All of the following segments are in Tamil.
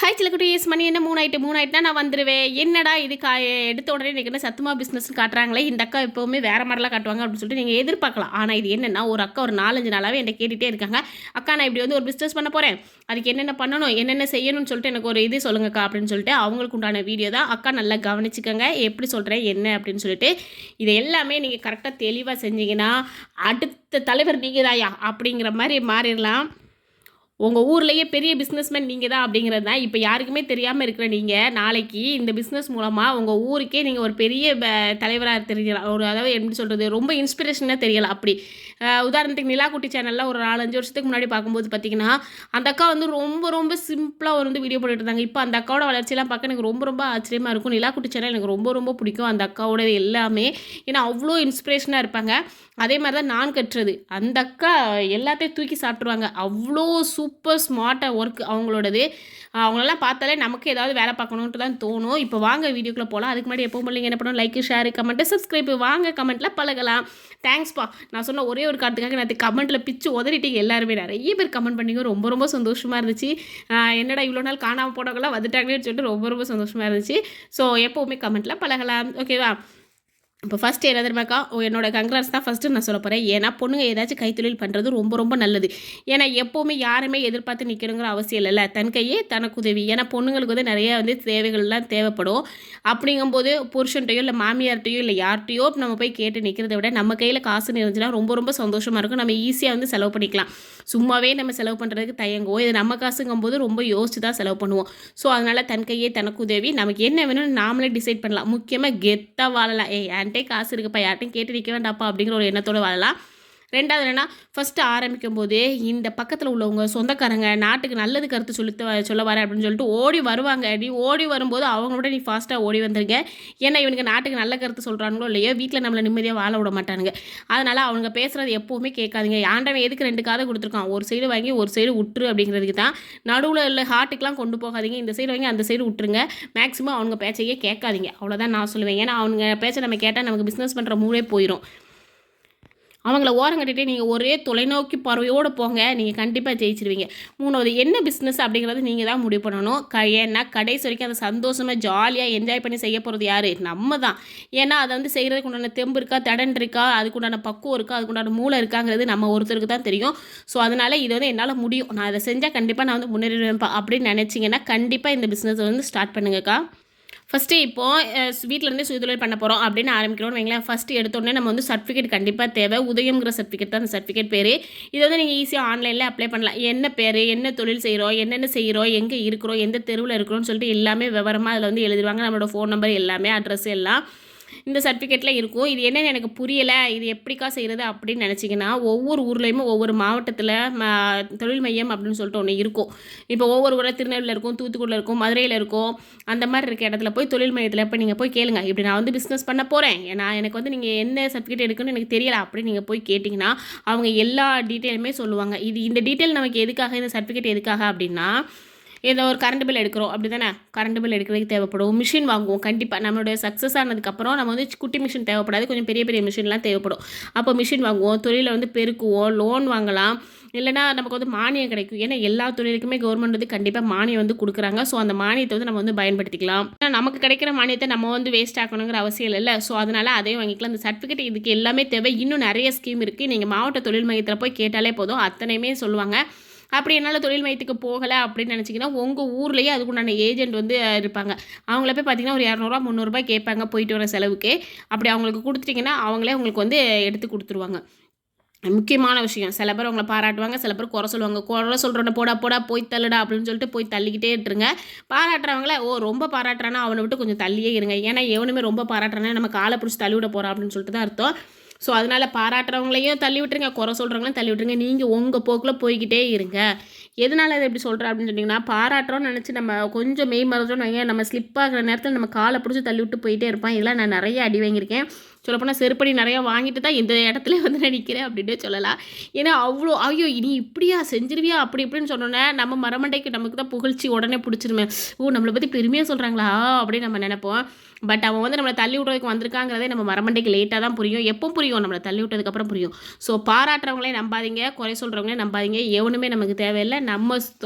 ஹாய் சிலக்குட்டீஸ், மணி என்ன 3 ஆயிட்டுனா நான் வந்துடுவேன். என்னடா இது எடுத்த உடனே எனக்கு என்ன சத்துமா பிஸ்னஸ்ன்னு காட்டுறாங்களே, இந்த அக்கா எப்போவுமே வேறு மாதிரிலாம் காட்டுவாங்க அப்படின்னு சொல்லிட்டு நீங்கள் எதிர்பார்க்கலாம். ஆனால் இது என்னென்னா, ஒரு அக்கா ஒரு 4-5 நாளாகவே என்கிட்ட கேட்டுகிட்டே இருக்காங்க. அக்கா நான் இப்படி வந்து ஒரு பிஸ்னஸ் பண்ண போகிறேன், அதுக்கு என்னென்ன பண்ணணும், என்னென்ன செய்யணும்னு சொல்லிட்டு எனக்கு ஒரு இது சொல்லுங்கக்கா அப்படின்னு சொல்லிட்டு அவங்களுக்கு உண்டான வீடியோ தான். அக்கா நல்லா கவனிச்சுக்கோங்க, எப்படி சொல்கிறேன் என்ன அப்படின்னு சொல்லிட்டு. இது எல்லாமே நீங்கள் கரெக்டாக தெளிவாக செஞ்சீங்கன்னா அடுத்த தலைவர் நீங்கள் தாயா அப்படிங்கிற மாதிரி மாறிடலாம். உங்கள் ஊர்லேயே பெரிய பிஸ்னஸ்மேன் நீங்கள் தான் அப்படிங்கிறது தான். இப்போ யாருக்குமே தெரியாமல் இருக்கிற நீங்கள் நாளைக்கு இந்த பிஸ்னஸ் மூலமாக உங்கள் ஊருக்கே நீங்கள் ஒரு பெரிய தலைவராக தெரியலாம். அதாவது எப்படி சொல்கிறது, ரொம்ப இன்ஸ்பிரேஷனாக தெரியலாம். அப்படி உதாரணத்துக்கு நிலாக்குட்டி சேனலில் ஒரு 4-5 வருஷத்துக்கு முன்னாடி பார்க்கும்போது பார்த்தீங்கன்னா, அந்த அக்கா வந்து ரொம்ப ரொம்ப சிம்பிளாக வந்து வீடியோ போட்டுட்டு இருந்தாங்க. இப்போ அந்த அக்காவோட வளர்ச்சியெல்லாம் பார்க்க எனக்கு ரொம்ப ரொம்ப ஆச்சரியமாக இருக்கும். நிலாக்குட்டி சேனல் எனக்கு ரொம்ப ரொம்ப பிடிக்கும் அந்த அக்காவோட எல்லாமே. ஏன்னா அவ்வளோ இன்ஸ்பிரேஷனாக இருப்பாங்க. அதே மாதிரி தான் நான் கட்டுறது, அந்த அக்கா எல்லாத்தையும் தூக்கி சாப்பிட்ருவாங்க. அவ்வளோ சூப்பர் ஸ்மார்ட்டாக ஒர்க் அவங்களோடது. அவங்களெல்லாம் பார்த்தாலே நமக்கு ஏதாவது வேலை பார்க்கணுன்ட்டு தான் தோணும். இப்போ வாங்க வீடியோக்குள்ளே போகலாம். அதுக்கு முன்னாடி எப்போ பிள்ளைங்க என்ன பண்ணணும், லைக், ஷேர், கமெண்ட்டு, சப்ஸ்கிரைப். வாங்க கமெண்ட்டில் பழகலாம். தேங்க்ஸ்ப்பா. நான் சொன்ன ஒரே ஒரு காரணத்துக்காக நான் கமெண்ட்டில் பிச்சு உதறிட்டீங்க எல்லாருமே. நிறைய பேர் கமெண்ட் பண்ணிங்க, ரொம்ப ரொம்ப சந்தோஷமாக இருந்துச்சு. என்னடா இவ்வளோ நாள் காணாமல் போனவங்களாம் வந்துட்டாங்கன்னு சொல்லிட்டு ரொம்ப ரொம்ப சந்தோஷமாக இருந்துச்சு. ஸோ எப்போவுமே கமெண்ட்டில் பழகலாம், ஓகேவா? இப்போ ஃபஸ்ட்டு என்ன தெரியுமாக்கா, என்னோட கங்க்ராட்ஸ் தான் ஃபஸ்ட்டு நான் சொல்ல போகிறேன். ஏன்னா பொண்ணுங்க ஏதாச்சும் கைத்தொழில் பண்ணுறது ரொம்ப ரொம்ப நல்லது. ஏன்னா எப்போவுமே யாருமே எதிர்பார்த்து நிற்கணுங்கிற அவசியம் இல்லைல்ல. தன் கையே தனக்கு உதவி. ஏன்னா பொண்ணுங்களுக்கு வந்து நிறையா வந்து தேவைகள்லாம் தேவைப்படும். அப்படிங்கும்போது புருஷன்ட்டையோ இல்லை மாமியார்ட்டையோ இல்லை யார்ட்டையோ நம்ம போய் கேட்டு நிற்கிறத விட நம்ம கையில் காசுன்னு இருந்துச்சுன்னா ரொம்ப ரொம்ப சந்தோஷமாக இருக்கும். நம்ம ஈஸியாக வந்து செலவு பண்ணிக்கலாம். சும்மாவே நம்ம செலவு பண்ணுறதுக்கு தயங்குவோம். இது நம்ம காசுங்கும்போது ரொம்ப யோசிச்சு தான் செலவு பண்ணுவோம். ஸோ அதனால் தன் கையே தனக்கு உதவி. நமக்கு என்ன வேணும்னு நாமளே டிசைட் பண்ணலாம். முக்கியமாக கெத்தாக வாழலாம். என்கிட்ட காசு இருக்குப்பா, யார்ட்டையும் கேட்டு நிற்க வேண்டாப்பா அப்படிங்கிற ஒரு எண்ணத்தோடு வாழலாம். ரெண்டாவது என்னென்னா, ஃபஸ்ட்டு ஆரம்பிக்கும் போதே இந்த பக்கத்தில் உள்ளவங்க சொந்தக்காரங்க நாட்டுக்கு நல்லது கருத்து சொல்ல வரேன் அப்படின்னு சொல்லிட்டு ஓடி வருவாங்க. நீ ஓடி வரும்போது அவங்களோட நீ ஃபாஸ்ட்டாக ஓடி வந்துருங்க. ஏன்னா இவனுக்கு நாட்டுக்கு நல்ல கருத்து சொல்கிறாங்களோ இல்லையோ, வீட்டில் நம்மளை நிம்மதியாக வாழ விட மாட்டானுங்க. அதனால் அவங்க பேசுகிறது எப்போவுமே கேட்காதீங்க. ஆண்டவன் எதுக்கு 2 காதை கொடுத்துருக்கான், ஒரு சைடு வாங்கி ஒரு சைடு விட்டுரு அப்படிங்கிறதுக்கு தான். நடுவில் உள்ள ஹார்ட்டுக்கெலாம் கொண்டு போகாதீங்க. இந்த சைடு வாங்கி அந்த சைடு விட்டுருங்க. மேக்ஸிமம் அவங்க பேச்சையே கேட்காதீங்க. அவ்வளோதான் நான் சொல்லுவேன். ஏன்னா அவங்க பேச்சை நம்ம கேட்டால் நமக்கு பிஸ்னஸ் பண்ணுற மூடே போயிடும். அவங்கள ஓரங்கட்டிட்டு நீங்கள் ஒரே தொலைநோக்கி பார்வையோடு போங்க, நீங்கள் கண்டிப்பாக ஜெயிச்சிருவீங்க. 3வது என்ன பிஸ்னஸ் அப்படிங்கிறது நீங்கள் தான் முடிவு பண்ணணும். ஏன்னா கடைசி வரைக்கும் அதை சந்தோஷமாக ஜாலியாக என்ஜாய் பண்ணி செய்ய போகிறது யார், நம்ம தான். ஏன்னா அதை வந்து செய்கிறதுக்கு உண்டான தெம்பு இருக்கா, தடன் இருக்கா, அதுக்குண்டான பக்குவம் இருக்கா, அதுக்குண்டான மூளை இருக்காங்கிறது நம்ம ஒருத்தருக்கு தான் தெரியும். ஸோ அதனால் இது வந்து என்னால் முடியும், நான் அதை செஞ்சால் கண்டிப்பாக நான் வந்து முன்னேறிடுவேன்ப்பா அப்படின்னு நினச்சிங்கன்னா கண்டிப்பாக இந்த பிஸ்னஸை வந்து ஸ்டார்ட் பண்ணுங்கக்கா. ஃபஸ்ட்டு இப்போது வீட்டிலேருந்தே சுயதொழில் பண்ண போகிறோம் அப்படின்னு ஆரம்பிக்கிறோம்னு வைங்களேன். ஃபஸ்ட்டு எடுத்தோடனே நம்ம வந்து சர்டிஃபிகேட் கண்டிப்பாக தேவை. உதயம்ங்கிற சர்டிஃபிகேட் தான் அந்த சர்டிஃபிகேட் பேர். இதை வந்து நீங்கள் ஈஸியாக ஆன்லைனில் அப்ளை பண்ணலாம். என்ன பேர், என்ன தொழில் செய்கிறோம், என்னென்ன செய்கிறோம், எங்கே இருக்கிறோம், எந்த தெருவில் இருக்கிறோம்னு சொல்லிட்டு எல்லாமே விவரமாக அதில் வந்து எழுதிடுவாங்க. நம்மளோட ஃபோன் நம்பர் எல்லாமே, அட்ரஸ் எல்லாம் இந்த சர்டிஃபிகேட்டில் இருக்கும். இது என்னென்னு எனக்கு புரியலை, இது எப்படிக்கா செய்கிறது அப்படின்னு நினச்சிங்கன்னா, ஒவ்வொரு ஊர்லேயுமே ஒவ்வொரு மாவட்டத்தில் தொழில் மையம் அப்படின்னு சொல்லிட்டு ஒன்று இருக்கும். இப்போ ஒவ்வொரு ஊரில் திருநெல்வேலியில் இருக்கும், தூத்துக்குடியில் இருக்கும், மதுரையில் இருக்கும். அந்த மாதிரி இருக்க இடத்துல போய் தொழில் மையத்தில் போய் நீங்கள் போய் கேளுங்க, இப்படி நான் வந்து பிஸ்னஸ் பண்ண போகிறேன், எனக்கு வந்து நீங்கள் என்ன சர்டிஃபிகேட் எடுக்கணும்னு எனக்கு தெரியலை அப்படின்னு நீங்கள் போய் கேட்டிங்கன்னா அவங்க எல்லா டீட்டெயிலுமே சொல்லுவாங்க. இந்த டீட்டெயில் நமக்கு எதுக்காக, இந்த சர்டிஃபிகேட் எதுக்காக அப்படின்னா, ஏதோ ஒரு கரண்ட் பில் எடுக்கிறோம் அப்படி தானே, கரண்ட் பில் எடுக்கிறதுக்கு தேவைப்படும். மிஷின் வாங்குவோம் கண்டிப்பாக. நம்மளுடைய சக்ஸஸ் ஆனதுக்கப்புறம் நம்ம வந்து குட்டி மிஷின் தேவைப்படாது, கொஞ்சம் பெரிய பெரிய மிஷின்லாம் தேவைப்படும். அப்போ மிஷின் வாங்குவோம், தொழிலை வந்து பெருக்குவோம், லோன் வாங்கலாம், இல்லைனா நமக்கு வந்து மானியம் கிடைக்கும். ஏன்னா எல்லா தொழிலுக்குமே கவர்மெண்ட் வந்து கண்டிப்பாக மானியம் வந்து கொடுக்குறாங்க. ஸோ அந்த மானியத்தை வந்து நம்ம வந்து பயன்படுத்திக்கலாம். ஏன்னா நமக்கு கிடைக்கிற மானியத்தை நம்ம வந்து வேஸ்ட் ஆக்கணுங்கிற அவசியம் இல்லை. ஸோ அதனால் அதையும் வாங்கிக்கலாம். அந்த சர்டிஃபிகேட் இதுக்கு எல்லாமே தேவை. இன்னும் நிறைய ஸ்கீம் இருக்குது. நீங்கள் மாவட்ட தொழில் மையத்தில் போய் கேட்டாலே போதும், அத்தனையுமே சொல்லுவாங்க. அப்படி என்னால் தொழில் மையத்துக்கு போகலை அப்படின்னு நினச்சிங்கன்னா உங்கள் ஊர்லேயே அதுக்குண்டான ஏஜென்ட் வந்து இருப்பாங்க. அவங்கள போய் பார்த்தீங்கன்னா ஒரு 200 300 கேட்பாங்க போயிட்டு வர செலவுக்கு. அப்படி அவங்களுக்கு கொடுத்துட்டிங்கன்னா அவங்களே உங்களுக்கு வந்து எடுத்து கொடுத்துருவாங்க. முக்கியமான விஷயம், சில பேர் உங்களை பாராட்டுவாங்க, சில பேர் குறை சொல்லுவாங்க. குறை சொல்கிறோட போடா போடா போய் தள்ளுடா அப்படின்னு சொல்லிட்டு போய் தள்ளிக்கிட்டே இருட்டுருங்க. பாராட்டுறவங்கள ரொம்ப பாராட்டுறானா அவனை விட்டு கொஞ்சம் தள்ளியே இருங்க. ஏன்னா எவனுமே ரொம்ப பாராட்டுறானா நம்ம காலை பிடிச்சி தள்ளி விட போகிறோம் அப்படின்னு சொல்லிட்டு தான் அர்த்தம். ஸோ அதனால் பாராட்டுறவங்களையும் தள்ளி விட்டுருங்க, குறை சொல்கிறவங்களையும் தள்ளி விட்டுருங்க. நீங்கள் உங்கள் போக்கில் போய்கிட்டே இருங்க. எதனால் அதை எப்படி சொல்கிறேன் அப்படின்னு சொன்னிங்கன்னா, பாராட்டுறோன்னு நினச்சி நம்ம கொஞ்சம் மெய் மறந்துட்டோம்னு வைங்க, நம்ம ஸ்லிப் ஆகிற நேரத்தில் நம்ம காலை பிடிச்சி தள்ளி விட்டு போயிட்டே இருப்பான். இதெல்லாம் நான் நிறைய அடி வாங்கியிருக்கேன். சொல்லப்போனால் செருப்படி நிறையா வாங்கிட்டு தான் இந்த இடத்துல வந்து நான் நிற்கிறேன் அப்படின்னே சொல்லலாம். ஏன்னா அவ்வளோ ஐயோ நீ இப்படியா செஞ்சிருவியா அப்படி இப்படின்னு சொன்னோன்னே நம்ம மரமண்டைக்கு நமக்கு தான் புகழ்ச்சி உடனே பிடிச்சிருமே. நம்மளை பற்றி பெருமையாக சொல்கிறாங்களா அப்படின்னு நம்ம நினைப்போம். பட் அவன் வந்து நம்மளை தள்ளி விட்றதுக்கு வந்திருக்காங்கிறதே நம்ம மரமண்டைக்கு லேட்டாக தான் புரியும். எப்போ புரியும், நம்மளை தள்ளி விட்டதுக்கப்புறம் புரியும். ஸோ பாராட்டுறவங்களே நம்பாதீங்க, குறை சொல்கிறவங்களே நம்பாதீங்க. எவனுமே நமக்கு தேவையில்லை. நம்ம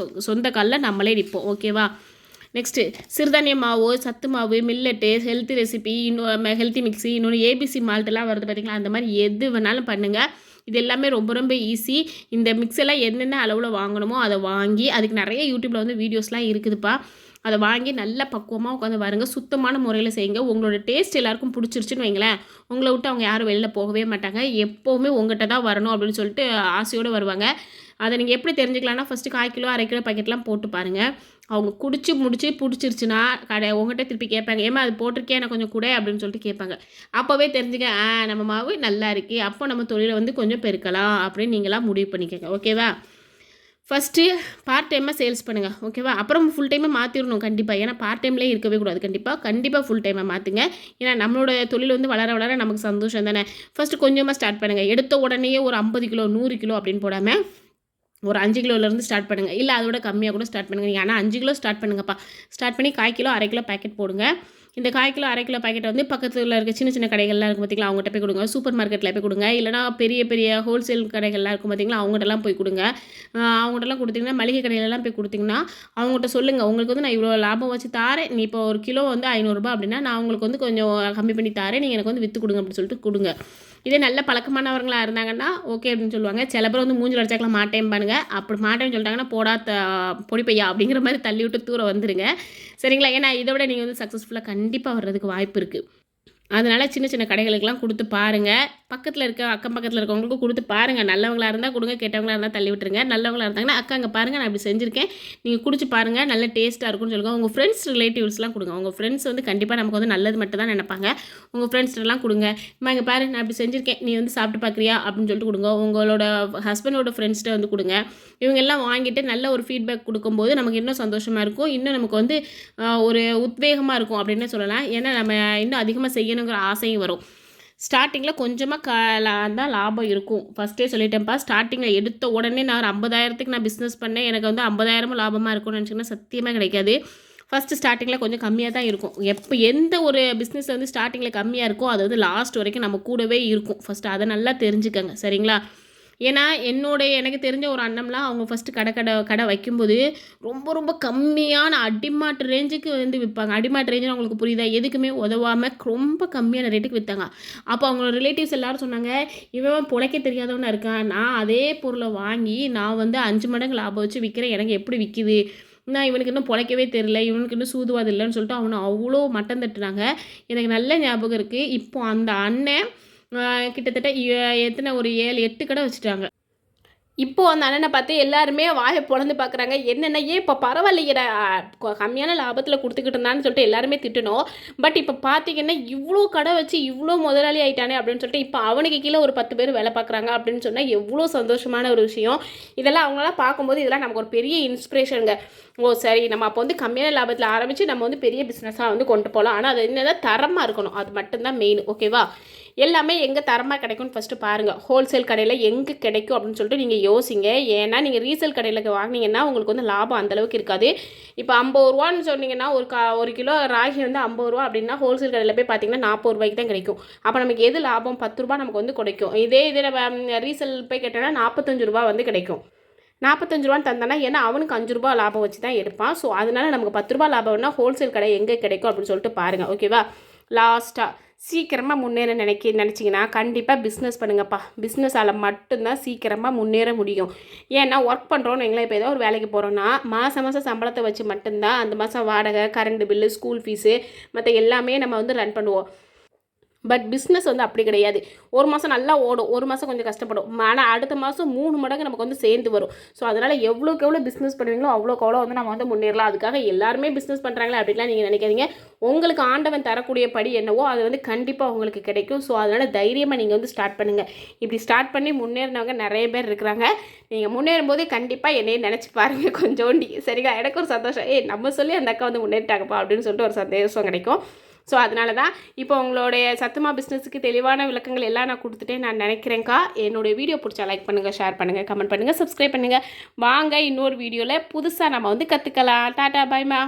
சொந்த காலில் நம்மளே நிற்போம், ஓகேவா? நெக்ஸ்ட்டு சிறுதானிய மாவு, சத்து மாவு, millet, healthy recipe, healthy mixie, இன்னொன்று ஏபிசி மால்ட்டெல்லாம் வருது பார்த்திங்களா, அந்த மாதிரி எது வேணாலும் பண்ணுங்கள். இது எல்லாமே ரொம்ப ரொம்ப ஈஸி. இந்த மிக்ஸெல்லாம் என்னென்ன அளவில் வாங்கணுமோ அதை வாங்கி, அதுக்கு நிறைய யூடியூப்பில் வந்து வீடியோஸ்லாம் இருக்குதுப்பா. அதை வாங்கி நல்லா பக்குவமாக உட்காந்து பாருங்க. சுத்தமான முறையில் செய்யுங்க. உங்களோட டேஸ்ட் எல்லாருக்கும் பிடிச்சிருச்சுன்னு வைங்களேன், உங்களை விட்டு அவங்க யாரும் வெளில போகவே மாட்டாங்க. எப்போவுமே உங்கள்கிட்ட தான் வரணும் அப்படின்னு சொல்லிட்டு ஆசையோடு வருவாங்க. அதை நீங்கள் எப்படி தெரிஞ்சுக்கலாம்னா, ஃபஸ்ட்டு 1/4 கிலோ 1/2 கிலோ பாக்கெட்லாம் போட்டு பாருங்கள். அவங்க குடிச்சு முடிச்சு பிடிச்சிருச்சுன்னா உங்கள்கிட்ட திருப்பி கேட்பாங்க, ஏமா அது போட்டிருக்கே எனக்கு கொஞ்சம் கூட அப்படின்னு சொல்லிட்டு கேட்பாங்க. அப்போவே தெரிஞ்சுக்க, நம்ம மாவு நல்லா இருக்குது, அப்போ நம்ம தொழிலை வந்து கொஞ்சம் பெருக்கலாம் அப்படின்னு நீங்களாம் முடிவு பண்ணிக்கோங்க. ஓகேவா? ஃபஸ்ட்டு பார்ட் டைமாக சேல்ஸ் பண்ணுங்கள். ஓகேவா? அப்புறம் ஃபுல் டைமாக மாற்றிடணும் கண்டிப்பாக. ஏன்னா பார்ட் டைம்லேயே இருக்கவே கூடாது. கண்டிப்பாக ஃபுல் டைமாக மாற்றுங்க. ஏன்னா நம்மளோட தொழில் வந்து வளர வளர நமக்கு சந்தோஷம் தானே. ஃபஸ்ட்டு கொஞ்சமாக ஸ்டார்ட் பண்ணுங்கள். எடுத்த உடனேயே ஒரு 50 கிலோ 100 கிலோ அப்படின்னு போடாமல் ஒரு 5 கிலோலேருந்து ஸ்டார்ட் பண்ணுங்கள். இல்லை அதோட கம்மியாக கூட ஸ்டார்ட் பண்ணுங்கள். நீங்கள் ஆனால் 5 கிலோ ஸ்டார்ட் பண்ணுங்கப்பா. ஸ்டார்ட் பண்ணி 1/4 கிலோ 1/2 கிலோ பேக்கெட் போடுங்க. இந்த 1/4 கிலோ 1/2 கிலோ பேக்கெட்டை வந்து பக்கத்தில் இருக்க சின்ன சின்ன கடைகள்லாம் இருக்கும் பார்த்திங்களா, அவங்ககிட்ட போய் கொடுங்க. சூப்பர் மார்க்கெட்டில் போய் கொடுங்க. இல்லைனா பெரிய பெரிய ஹோல்சேல் கடைகள்லாம் இருக்கும் பார்த்திங்களா, அவங்ககிட்டலாம் போய் கொடுங்க. அவங்ககிட்டலாம் கொடுத்திங்கன்னா, மளிகை கடையிலலாம் போய் கொடுத்திங்கன்னா அவங்ககிட்ட சொல்லுங்கள், உங்களுக்கு வந்து நான் இவ்வளோ லாபம் வச்சு தாரேன், நீ இப்போ ஒரு கிலோ வந்து 500 அப்படின்னா நான் உங்களுக்கு வந்து கொஞ்சம் கம்மி பண்ணி தாரேன், நீங்கள் எனக்கு வந்து விற்று கொடுங்க அப்படின்னு சொல்லிட்டு கொடுங்க. இதே நல்ல பழக்கமானவர்களாக இருந்தாங்கன்னா ஓகே அப்படின்னு சொல்லுவாங்க. சில பேர் வந்து மூஞ்சில் அடிச்சாக்கலாம் மாட்டேன்பானுங்க. அப்படி மாட்டேன்னு சொல்லிட்டாங்கன்னா போடா பொடிப்பையா அப்படிங்கிற மாதிரி தள்ளி விட்டு தூரம் வந்துடுங்க. சரிங்களா? ஏன்னா இதை விட நீங்கள் வந்து சக்ஸஸ்ஃபுல்லாக கண்டிப்பாக வர்றதுக்கு வாய்ப்பு இருக்குது. அதனால் சின்ன சின்ன கடைகளுக்கெல்லாம் கொடுத்து பாருங்கள். பக்கத்தில் இருக்க அக்கம் பக்கத்தில் இருக்கவங்களுக்கும் கொடுத்து பாருங்கள். நல்லவங்களாக இருந்தால் கொடுங்க, கெட்டவங்களாக இருந்தால் தள்ளி விட்டுருங்க. நல்லவங்களாக இருந்தாங்கன்னா அக்கா அங்கே பாருங்கள் நான் இப்படி செஞ்சுருக்கேன், நீங்கள் குடிச்சு பாருங்கள், நல்ல டேஸ்ட்டாக இருக்கும்னு சொல்லுங்கள். உங்கள் ஃப்ரெண்ட்ஸ் ரிலேட்டிவ்ஸ்லாம் கொடுங்க. உங்கள் ஃப்ரெண்ட்ஸ் வந்து கண்டிப்பாக நமக்கு வந்து நல்லது மட்டும் தான் நினைப்பாங்க. உங்கள் ஃப்ரெண்ட்ஸ்லாம் கொடுங்க. இங்கே பாரு நான் இப்படி செஞ்சுருக்கேன், நீ வந்து சாப்பிட்டு பார்க்குறியா அப்படின்னு சொல்லிட்டு கொடுங்க. உங்களோட ஹஸ்பண்டோட ஃப்ரெண்ட்ஸ்கிட்ட வந்து கொடுங்க. இவங்கெல்லாம் வாங்கிட்டு நல்ல ஒரு ஃபீட்பேக் கொடுக்கும்போது நமக்கு இன்னும் சந்தோஷமாக இருக்கும். இன்னும் நமக்கு வந்து ஒரு உத்வேகமாக இருக்கும் அப்படின்னு சொல்லலாம். ஏன்னா நம்ம இன்னும் அதிகமாக செய்யணுங்கிற ஆசையும் வரும். ஸ்டார்டிங்கில் கொஞ்சமாக தான் லாபம் இருக்கும். ஃபஸ்ட்டே சொல்லிட்டேன்ப்பா, ஸ்டார்டிங்கில் எடுத்த உடனே நான் ஒரு 50,000க்கு நான் பிஸ்னஸ் பண்ணேன், எனக்கு வந்து 50,000 லாபமாக இருக்கும்னு நினச்சிங்கன்னா சத்தியமாக கிடைக்காது. ஃபஸ்ட்டு ஸ்டார்டிங்கில் கொஞ்சம் கம்மியாக தான் இருக்கும். எந்த ஒரு பிஸ்னஸ் வந்து ஸ்டார்டிங்கில் கம்மியாக இருக்கோ அது வந்து லாஸ்ட் வரைக்கும் நம்ம கூடவே இருக்கும். ஃபஸ்ட்டு அதை நல்லா தெரிஞ்சுக்கங்க. சரிங்களா? ஏன்னா எனக்கு தெரிஞ்ச ஒரு அண்ணம்லாம் அவங்க ஃபஸ்ட்டு கடை வைக்கும்போது ரொம்ப ரொம்ப கம்மியான அடிமாட்டு ரேஞ்சுக்கு வந்து விற்பாங்க. அடிமாட்டு ரேஞ்சுன்னு அவங்களுக்கு புரியுதா? எதுக்குமே உதவாமல் ரொம்ப கம்மியான ரேட்டுக்கு விற்றாங்க. அப்போ அவங்களோட ரிலேட்டிவ்ஸ் எல்லோரும் சொன்னாங்க, இவன் பிழைக்க தெரியாதவனா இருக்கான், நான் அதே பொருளை வாங்கி நான் வந்து 5 மடங்கு லாபம் வச்சு விற்கிறேன், எனக்கு எப்படி விற்கிது, நான் இவனுக்கு இன்னும் பிழைக்கவே தெரியல, இவனுக்கு இன்னும் சூதுவாது இல்லைன்னு சொல்லிட்டு அவனை அவ்வளோ மட்டம் தட்டுனாங்க. எனக்கு நல்ல ஞாபகம் இருக்குது. இப்போ அந்த அண்ணன் கிட்டத்தட்ட எத்தனை ஒரு 7 8 கடை வச்சுட்டாங்க. இப்போது அந்த அண்ணனை பார்த்து எல்லாருமே வாயை பொழந்து பார்க்குறாங்க. என்னென்ன ஏன் இப்போ பரவாயில்லையடா, கம்மியான லாபத்தில் கொடுத்துக்கிட்டு இருந்தான்னு சொல்லிட்டு எல்லாருமே திட்டணும். பட் இப்போ பார்த்தீங்கன்னா இவ்வளோ கடை வச்சு இவ்வளோ முதலாளி ஆகிட்டானே அப்படின்னு சொல்லிட்டு இப்போ அவனுக்கு கீழே ஒரு 10 பேர் வேலை பார்க்குறாங்க அப்படின்னு சொன்னால் எவ்வளோ சந்தோஷமான ஒரு விஷயம். இதெல்லாம் அவங்களாம் பார்க்கும்போது இதெல்லாம் நமக்கு ஒரு பெரிய இன்ஸ்பிரேஷனுங்க. ஓ சரி, நம்ம அப்போ வந்து கம்மியான லாபத்தில் ஆரம்பித்து நம்ம வந்து பெரிய பிஸ்னஸாக வந்து கொண்டு போகலாம். ஆனால் அது என்னதான் தரமாக இருக்கணும், அது மட்டும்தான் மெயின். ஓகேவா? எல்லாமே எங்கே தரமாக கிடைக்கும்னு ஃபஸ்ட்டு பாருங்கள். ஹோல்சேல் கடையில் எங்கே கிடைக்கும் அப்படின்னு சொல்லிட்டு நீங்கள் யோசிங்க. ஏன்னா நீங்கள் ரீசேல் கடையில் வாங்கினீங்கன்னா உங்களுக்கு வந்து லாபம் அந்தளவுக்கு இருக்காது. இப்போ 50 ரூபான்னு சொன்னீங்கன்னா ஒரு கிலோ ராகி வந்து 50 ரூபா அப்படின்னா ஹோல்சேல் கடையில் போய் பார்த்தீங்கன்னா 40 ரூபாய்க்கு தான் கிடைக்கும். அப்போ நமக்கு எது லாபம்? 10 ரூபா நமக்கு வந்து கிடைக்கும். இதே நம்ம ரீசேல் போய் கேட்டோன்னா 45 ரூபா வந்து கிடைக்கும். 45 ரூபான்னு தந்தானா, ஏன்னா அவனுக்கு 5 ரூபா லாபம் வச்சு தான் எடுப்பான். ஸோ அதனால நமக்கு 10 ரூபா லாபம்னா ஹோல்சேல் கடை எங்கே கிடைக்கும் அப்படின்னு சொல்லிட்டு பாருங்கள். ஓகேவா? லாஸ்ட்டாக சீக்கிரமாக முன்னேற நினச்சிங்கன்னா கண்டிப்பாக பிஸ்னஸ் பண்ணுங்கப்பா. பிஸ்னஸால் மட்டும்தான் சீக்கிரமாக முன்னேற முடியும். ஏன்னா ஒர்க் பண்ணுறோன்னு எங்களை இப்போ ஏதோ ஒரு வேலைக்கு போகிறோன்னா மாதம் சம்பளத்தை வச்சு மட்டும்தான் அந்த மாதம் வாடகை, கரண்ட் பில்லு, ஸ்கூல் ஃபீஸு மற்ற எல்லாமே நம்ம வந்து ரன் பண்ணுவோம். பட் பிஸ்னஸ் வந்து அப்படி கிடையாது. ஒரு மாதம் நல்லா ஓடும், ஒரு மாதம் கொஞ்சம் கஷ்டப்படும். ஆனால் அடுத்த மாதம் 3 மடங்கு நமக்கு வந்து சேர்ந்து வரும். ஸோ அதனால் எவ்வளோக்கு எவ்வளோ பிஸ்னஸ் பண்ணுவீங்களோ அவ்வளோக்கு அவ்வளோ வந்து நம்ம வந்து முன்னேறலாம். அதுக்காக எல்லாருமே பிஸ்னஸ் பண்ணுறாங்களே அப்படின்லாம் நீங்கள் நினைக்காதீங்க. உங்களுக்கு ஆண்டவன் தரக்கூடிய படி என்னவோ அது வந்து கண்டிப்பாக உங்களுக்கு கிடைக்கும். ஸோ அதனால் தைரியமாக நீங்கள் வந்து ஸ்டார்ட் பண்ணுங்கள். இப்படி ஸ்டார்ட் பண்ணி முன்னேறினவங்க நிறைய பேர் இருக்கிறாங்க. நீங்கள் முன்னேறும் போதே கண்டிப்பாக என்னையே நினச்சி பாருங்கள் கொஞ்சோண்டி. சரிங்களா? எனக்கு ஒரு சந்தோஷம், நம்ம சொல்லி அந்த அக்கா வந்து முன்னேறிட்டாங்கப்பா அப்படின்னு சொல்லிட்டு ஒரு சந்தோஷம் கிடைக்கும். ஸோ அதனால தான் இப்போ உங்களுடைய சத்துமா பிஸ்னஸுக்கு தெளிவான விளக்கங்கள் எல்லாம் நான் கொடுத்துட்டேன் நான் நினைக்கிறேன்க்கா. என்னுடைய வீடியோ பிடிச்சா லைக் பண்ணுங்கள், ஷேர் பண்ணுங்கள், கமெண்ட் பண்ணுங்கள், சப்ஸ்கிரைப் பண்ணுங்கள். வாங்க இன்னொரு வீடியோவில் புதுசாக நம்ம வந்து கற்றுக்கலாம். டாட்டா, பாய்மா.